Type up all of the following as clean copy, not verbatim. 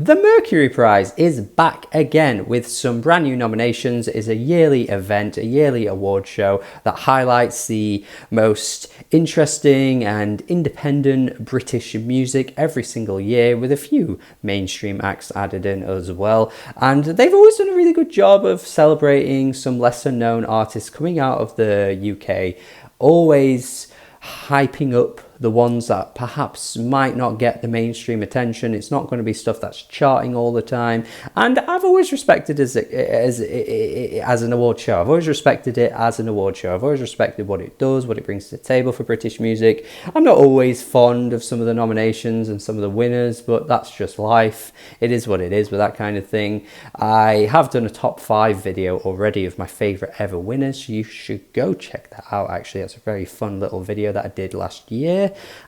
The Mercury Prize is back again with some brand new nominations. It is a yearly event, a yearly award show that highlights the most interesting and independent British music every single year, with a few mainstream acts added in as well. And they've always done a really good job of celebrating some lesser known artists coming out of the UK, always hyping up the ones that perhaps might not get the mainstream attention. It's not going to be stuff that's charting all the time. And I've always respected as an award show. I've always respected it as an award show. I've always respected what it does, what it brings to the table for British music. I'm not always fond of some of the nominations and some of the winners, but that's just life. It is what it is with that kind of thing. I have done a top 5 video already of my favourite ever winners. You should go check that out, actually. That's a very fun little video that I did last year.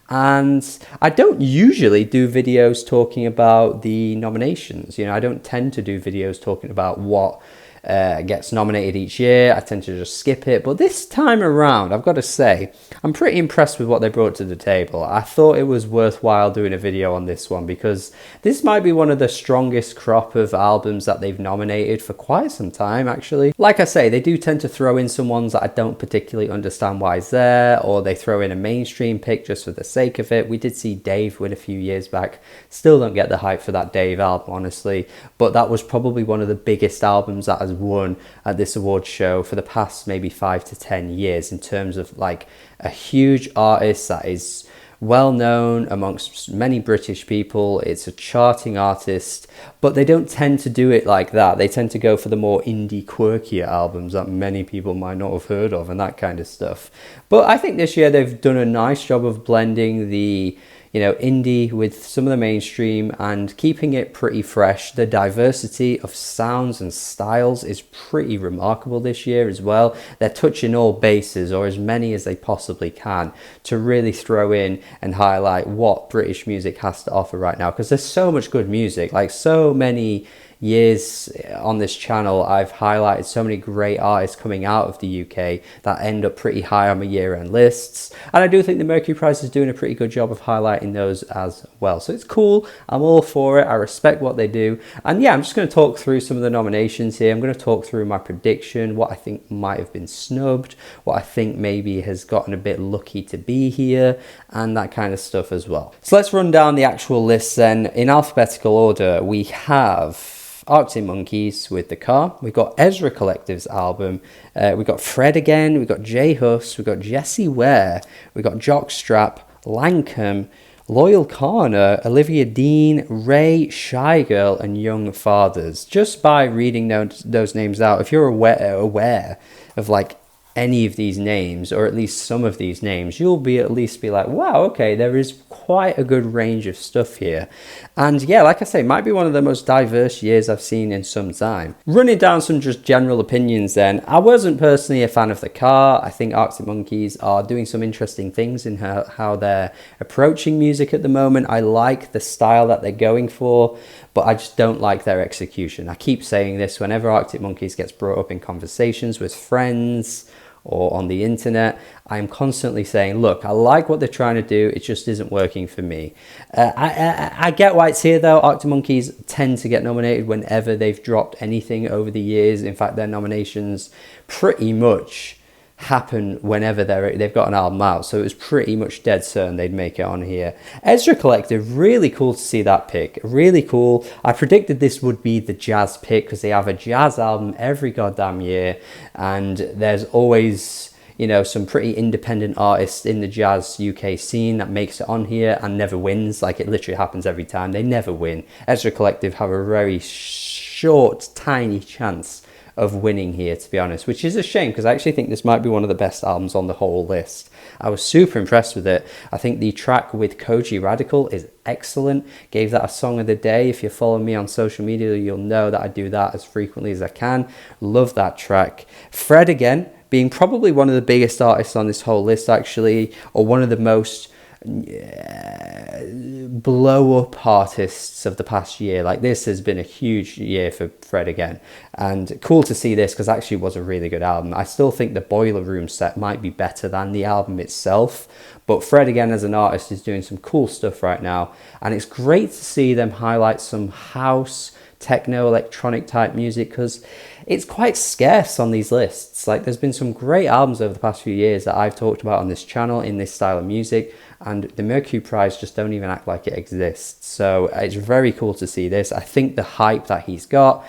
And I don't usually do videos talking about the nominations. I don't tend to do videos talking about what gets nominated each year. I tend to just skip it. But this time around, I've got to say, I'm pretty impressed with what they brought to the table. I thought it was worthwhile doing a video on this one because this might be one of the strongest crop of albums that they've nominated for quite some time, actually. Like I say, they do tend to throw in some ones that I don't particularly understand why it's there, or they throw in a mainstream pick just for the sake of it. We did see Dave win a few years back. Still don't get the hype for that Dave album, honestly, but that was probably one of the biggest albums that has won at this award show for the past maybe 5 to 10 years, in terms of like a huge artist that is well known amongst many British people. It's a charting artist, but they don't tend to do it like that. They tend to go for the more indie, quirkier albums that many people might not have heard of and that kind of stuff. But I think this year they've done a nice job of blending the indie with some of the mainstream and keeping it pretty fresh. The diversity of sounds and styles is pretty remarkable this year as well. They're touching all bases, or as many as they possibly can, to really throw in and highlight what British music has to offer right now, because there's so much good music. Like, so many years on this channel, I've highlighted so many great artists coming out of the UK that end up pretty high on my year-end lists, and I do think the Mercury Prize is doing a pretty good job of highlighting those as well. So it's cool. I'm all for it. I respect what they do. And yeah, I'm just going to talk through some of the nominations here. I'm going to talk through my prediction, what I think might have been snubbed, what I think maybe has gotten a bit lucky to be here, and that kind of stuff as well. So let's run down the actual list then. In alphabetical order, we have Arctic Monkeys with The Car. We've got Ezra Collective's album. We've got Fred again. We've got J Hus. We've got Jessie Ware. We've got Jockstrap, Lankham, Loyal Corner, Olivia Dean, Ray, Shy Girl, and Young Fathers. Just by reading those names out, if you're aware of like any of these names, or at least some of these names, you'll at least be like, wow, okay, there is quite a good range of stuff here. And yeah, like I say, might be one of the most diverse years I've seen in some time. Running down some just general opinions then, I wasn't personally a fan of The Car. I think Arctic Monkeys are doing some interesting things in how they're approaching music at the moment. I like the style that they're going for, but I just don't like their execution. I keep saying this whenever Arctic Monkeys gets brought up in conversations with friends or on the internet. I'm constantly saying, look, I like what they're trying to do, it just isn't working for me. I get why it's here though. Arctic Monkeys tend to get nominated whenever they've dropped anything over the years. In fact, their nominations pretty much happen whenever they've got an album out, so it was pretty much dead certain they'd make it on here. Ezra Collective, really cool to see that pick, really cool. I predicted this would be the jazz pick because they have a jazz album every goddamn year, and there's always some pretty independent artists in the jazz UK scene that makes it on here and never wins. Like, it literally happens every time. They never win. Ezra Collective have a very short, tiny chance of winning here, to be honest, which is a shame because I actually think this might be one of the best albums on the whole list. I was super impressed with it. I think the track with Koji Radical is excellent. Gave that a song of the day. If you follow me on social media, you'll know that I do that as frequently as I can. Love that track. Fred again, being probably one of the biggest artists on this whole list, actually, or one of the most blow up artists of the past year. Like, this has been a huge year for Fred again, and cool to see this because actually it was a really good album. I still think the Boiler Room set might be better than the album itself, but Fred again as an artist is doing some cool stuff right now, and it's great to see them highlight some house, techno, electronic type music, because it's quite scarce on these lists. Like, there's been some great albums over the past few years that I've talked about on this channel in this style of music, and the Mercury Prize just don't even act like it exists. So it's very cool to see this. I think the hype that he's got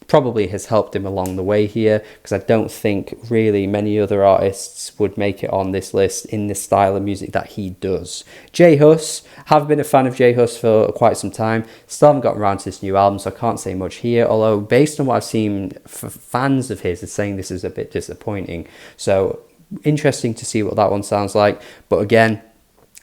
probably has helped him along the way here, because I don't think really many other artists would make it on this list in the style of music that he does. J Hus, have been a fan of J Hus for quite some time, still haven't gotten around to this new album, so I can't say much here, although based on what I've seen, fans of his are saying this is a bit disappointing, so interesting to see what that one sounds like. But again,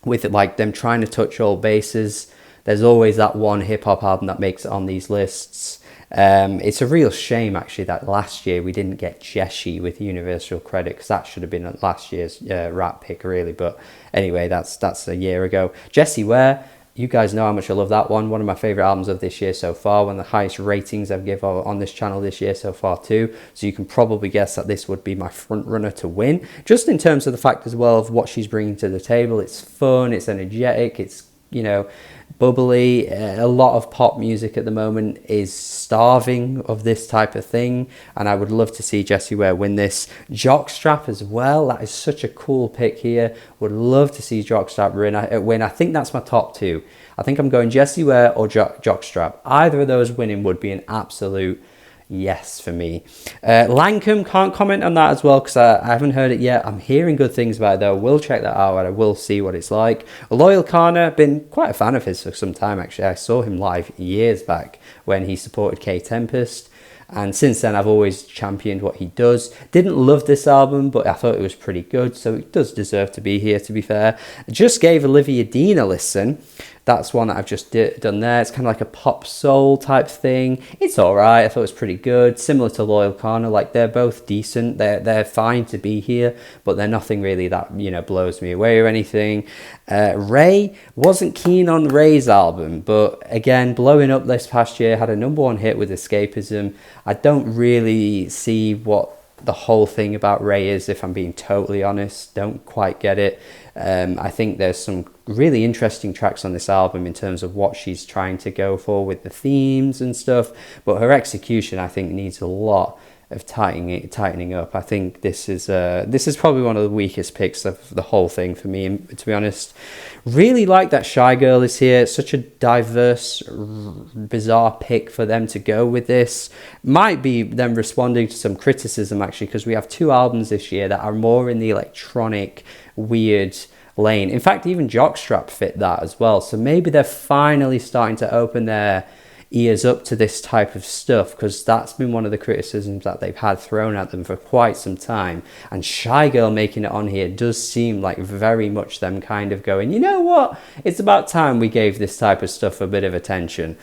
with it, like them trying to touch all bases, there's always that one hip-hop album that makes it on these lists. It's a real shame actually that last year we didn't get Jeshi with universal credit, because that should have been last year's rap pick really. But anyway, that's a year ago. Jessie Ware, you guys know how much I love that one of my favorite albums of this year so far, one of the highest ratings I've given on this channel this year so far too, so you can probably guess that this would be my front runner to win, just in terms of the fact as well of what she's bringing to the table. It's fun, it's energetic, it's, you know, bubbly. A lot of pop music at the moment is starving of this type of thing, and I would love to see Jessie Ware win this. Jockstrap as well, that is such a cool pick here. Would love to see Jockstrap win. I think that's my top two. I think I'm going Jessie Ware or Jockstrap. Either of those winning would be an absolute yes for me. Lankum, can't comment on that as well because I haven't heard it yet. I'm hearing good things about it though. We'll check that out and I will see what it's like. Loyal Kana, been quite a fan of his for some time actually. I saw him live years back when he supported K Tempest, and since then I've always championed what he does. Didn't love this album, but I thought it was pretty good, so it does deserve to be here, to be fair. Just gave Olivia Dean a listen. That's one that I've just done there. It's kind of like a pop soul type thing. It's all right. I thought it was pretty good. Similar to Loyal Kana, like they're both decent. They're fine to be here, but they're nothing really that, you know, blows me away or anything. Ray, wasn't keen on Ray's album, but again, blowing up this past year, had a #1 hit with Escapism. I don't really see what the whole thing about Ray is, if I'm being totally honest. Don't quite get it. I think there's some really interesting tracks on this album in terms of what she's trying to go for with the themes and stuff, but her execution I think needs a lot of tightening up. I think this is probably one of the weakest picks of the whole thing for me, to be honest. Really like that Shy Girl is here. It's such a diverse, bizarre pick for them to go with this. Might be them responding to some criticism actually, because we have 2 albums this year that are more in the electronic, weird lane. In fact, even Jockstrap fit that as well. So maybe they're finally starting to open their ears up to this type of stuff, because that's been one of the criticisms that they've had thrown at them for quite some time. And Shy Girl making it on here does seem like very much them kind of going, you know what, it's about time we gave this type of stuff a bit of attention.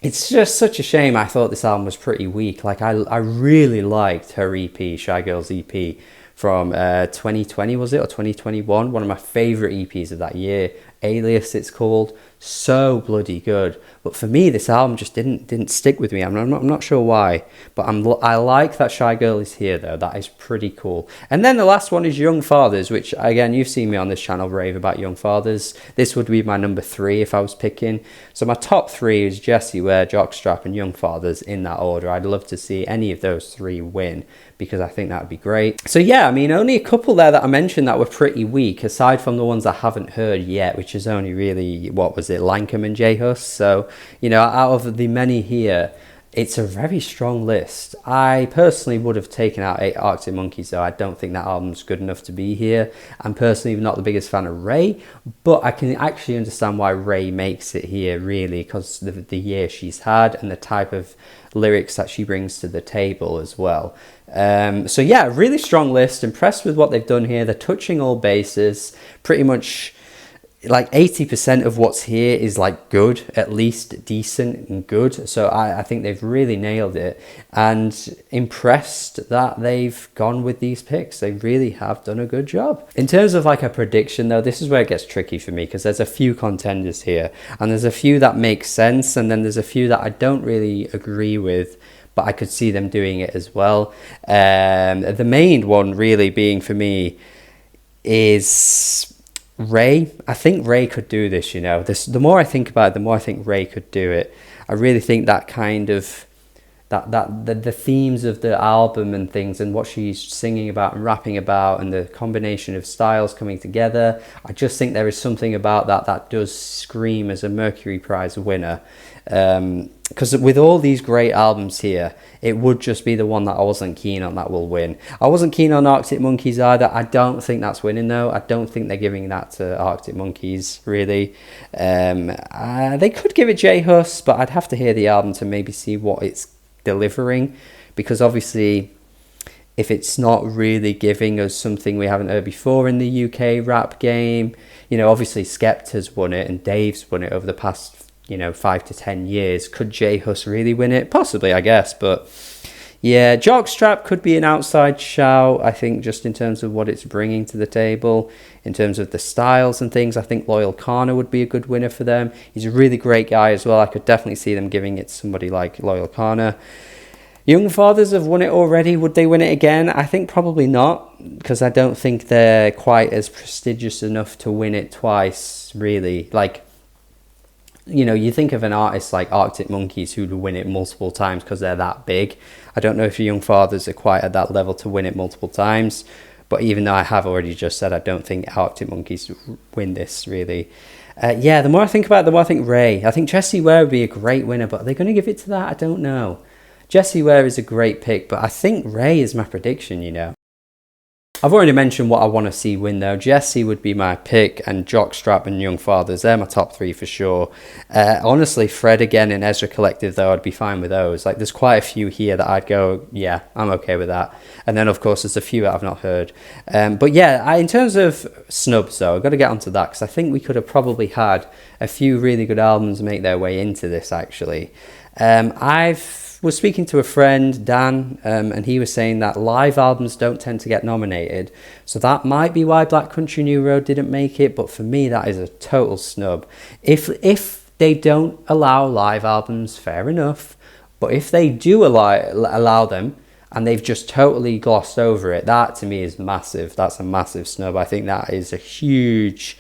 It's just such a shame. I thought this album was pretty weak. Like I really liked her EP, Shy Girl's EP from 2020, was it, or 2021? One of my favorite EPs of that year. Alias it's called. So bloody good. But for me, this album just didn't stick with me. I'm not sure why, but I like that Shy Girl is here though. That is pretty cool. And then the last one is Young Fathers, which again, you've seen me on this channel rave about Young Fathers. This would be my number 3 if I was picking. So my top 3 is Jessie Ware, Jockstrap and Young Fathers in that order. I'd love to see any of those 3 win, because I think that would be great. So yeah, I mean, only a couple there that I mentioned that were pretty weak, aside from the ones I haven't heard yet, which is only really, what was it, Lankum and J Hus. So, you know, out of the many here, it's a very strong list. I personally would have taken out Arctic Monkeys though. I don't think that album's good enough to be here. I'm personally not the biggest fan of Ray, but I can actually understand why Ray makes it here, really, because the year she's had and the type of lyrics that she brings to the table as well. So yeah, really strong list. Impressed with what they've done here. They're touching all bases. Pretty much like 80% of what's here is like good, at least decent and good. So I think they've really nailed it, and impressed that they've gone with these picks. They really have done a good job. In terms of like a prediction though, this is where it gets tricky for me, because there's a few contenders here, and there's a few that make sense, and then there's a few that I don't really agree with, but I could see them doing it as well. The main one really being for me is Ray. I think Ray could do this, you know. The more I think about it, the more I think Ray could do it. I really think that kind of the themes of the album and things, and what she's singing about and rapping about, and the combination of styles coming together, I just think there is something about that does scream as a Mercury Prize winner. Because with all these great albums here, it would just be the one that I wasn't keen on that will win. I wasn't keen on Arctic Monkeys either. I don't think that's winning though. I don't think they're giving that to Arctic Monkeys really. They could give it J Hus, but I'd have to hear the album to maybe see what it's delivering, because obviously if it's not really giving us something we haven't heard before in the UK rap game, you know, obviously Skepta's won it and Dave's won it over the past 5 to 10 years. Could J Hus really win it? Possibly, I guess. But yeah, Jockstrap could be an outside shout, I think, just in terms of what it's bringing to the table, in terms of the styles and things. I think Loyal Kana would be a good winner for them. He's a really great guy as well. I could definitely see them giving it to somebody like Loyal Kana. Young Fathers have won it already. Would they win it again? I think probably not, because I don't think they're quite as prestigious enough to win it twice, really. Like, you think of an artist like Arctic Monkeys who would win it multiple times because they're that big. I don't know if Young Fathers are quite at that level to win it multiple times. But even though I have already just said I don't think Arctic Monkeys win this, really. The more I think about it, the more I think Ray. I think Jessie Ware would be a great winner, but are they going to give it to that? I don't know. Jessie Ware is a great pick, but I think Ray is my prediction, I've already mentioned what I want to see win though. Jessie would be my pick, and Jockstrap and Young Fathers, they're my top three for sure. Honestly, Fred again and Ezra Collective though, I'd be fine with those. Like, there's quite a few here that I'd go, yeah, I'm okay with that. And then of course there's a few that I've not heard. But yeah, in terms of snubs though, I've got to get onto that, because I think we could have probably had a few really good albums make their way into this actually. Was speaking to a friend, Dan, and he was saying that live albums don't tend to get nominated. So that might be why Black Country New Road didn't make it, but for me that is a total snub. If they don't allow live albums, fair enough, but if they do allow them and they've just totally glossed over it, that to me is massive. That's a massive snub. I think that is a huge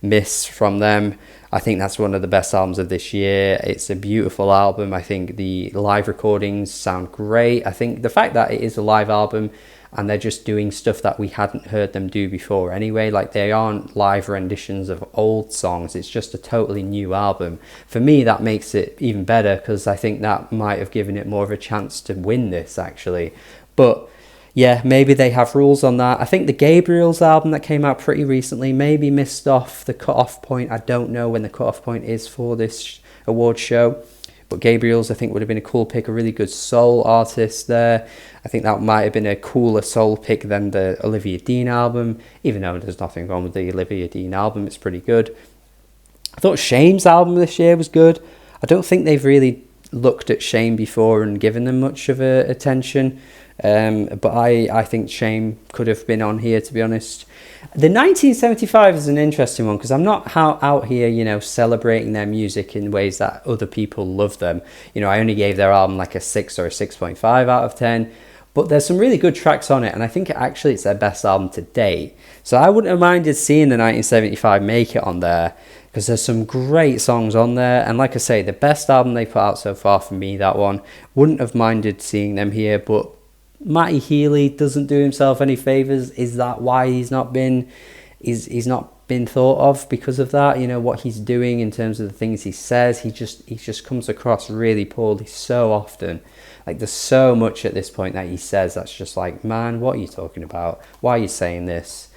miss from them. I think that's one of the best albums of this year. It's a beautiful album. I think the live recordings sound great. I think the fact that it is a live album and they're just doing stuff that we hadn't heard them do before anyway, like they aren't live renditions of old songs, it's just a totally new album. For me, that makes it even better, because I think that might have given it more of a chance to win this actually. But yeah, maybe they have rules on that. I think the Gabriel's album that came out pretty recently maybe missed off the cut-off point. I don't know when the cut-off point is for this award show. But Gabriel's, I think, would have been a cool pick, a really good soul artist there. I think that might have been a cooler soul pick than the Olivia Dean album, even though there's nothing wrong with the Olivia Dean album. It's pretty good. I thought Shame's album this year was good. I don't think they've really looked at Shame before and given them much of attention. But I think Shame could have been on here, to be honest. The 1975 is an interesting one, because I'm not out here, celebrating their music in ways that other people love them. I only gave their album like a 6 or a 6.5 out of 10. But there's some really good tracks on it, and I think actually it's their best album to date. So I wouldn't have minded seeing the 1975 make it on there, because there's some great songs on there. And like I say, the best album they put out so far for me, that one. Wouldn't have minded seeing them here, but Matty Healy doesn't do himself any favours. Is that why he's not been thought of? Because of that, what he's doing in terms of the things he says, he just comes across really poorly so often. Like, there's so much at this point that he says that's just like, man, what are you talking about? Why are you saying this?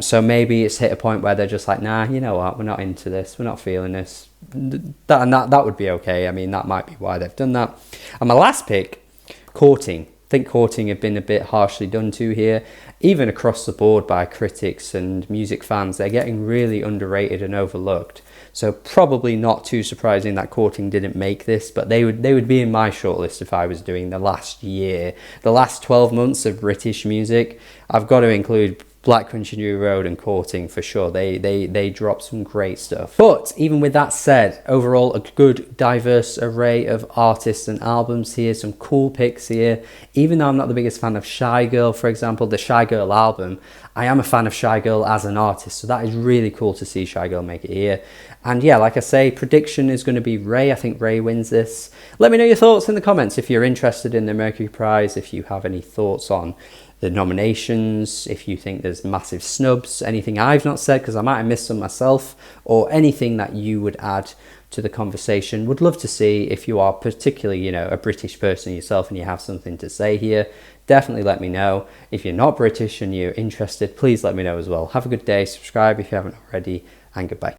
So maybe it's hit a point where they're just like, nah, you know what, we're not into this, we're not feeling this. That would be okay. I mean, that might be why they've done that. And my last pick, Courting. think Courting have been a bit harshly done to here, even across the board by critics and music fans. They're getting really underrated and overlooked. So probably not too surprising that Courting didn't make this, but they would be in my shortlist if I was doing the last year. The last 12 months of British music, I've got to include Black Country New Road and Courting for sure. They drop some great stuff. But even with that said, overall a good diverse array of artists and albums here, some cool picks here. Even though I'm not the biggest fan of Shy Girl, for example, the Shy Girl album, I am a fan of Shy Girl as an artist, so that is really cool to see Shy Girl make it here. And yeah, like I say, prediction is going to be Ray. I think Ray wins this. Let me know your thoughts in the comments if you're interested in the Mercury Prize, if you have any thoughts on the nominations, if you think there's massive snubs, anything I've not said because I might have missed some myself, or anything that you would add to the conversation. Would love to see if you are particularly, you know, a British person yourself and you have something to say here. Definitely let me know. If you're not British and you're interested, please let me know as well. Have a good day, subscribe if you haven't already, and goodbye.